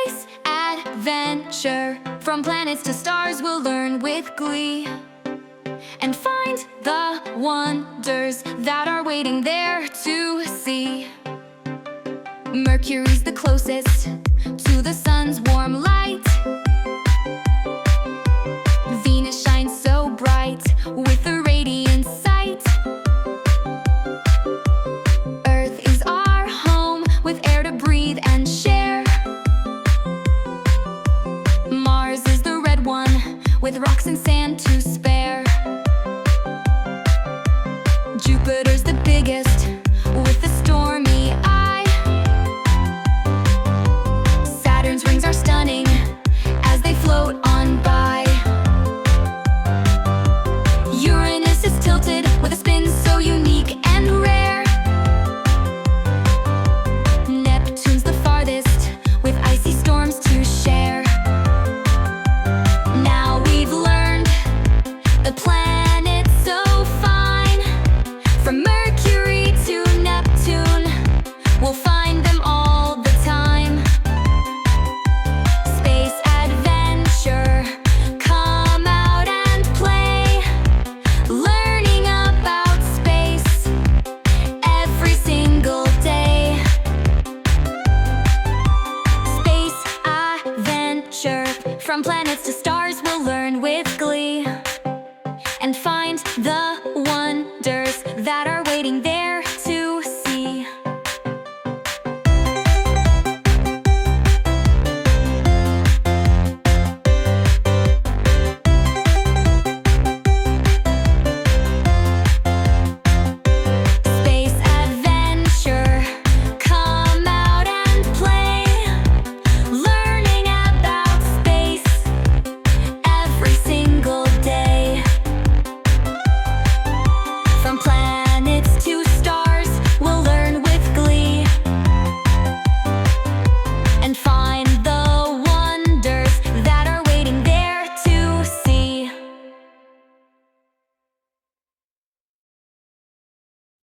Space adventure, from planets to stars we'll learn with glee, and find the wonders that are waiting there to see. Mercury's the closest to the sun's warm light. Venus shines so bright with a radiant sight. Earth is our home with air to breathe and share. Mars is the red one with rocks and sand to spare. Jupiter's the biggest with a stormy eye. Saturn's rings are stunning as they float on by. Uranus is tilted with a spin so unique and rare. Neptune's the farthest with icy storms to share. Now we've learned the planets so fine. From Mercury to Neptune, we'll find them all the time. Space adventure, come out and play, learning about space every single day. Space adventure, from planets to stars we'll learn with glee, and find the wonders that are waiting there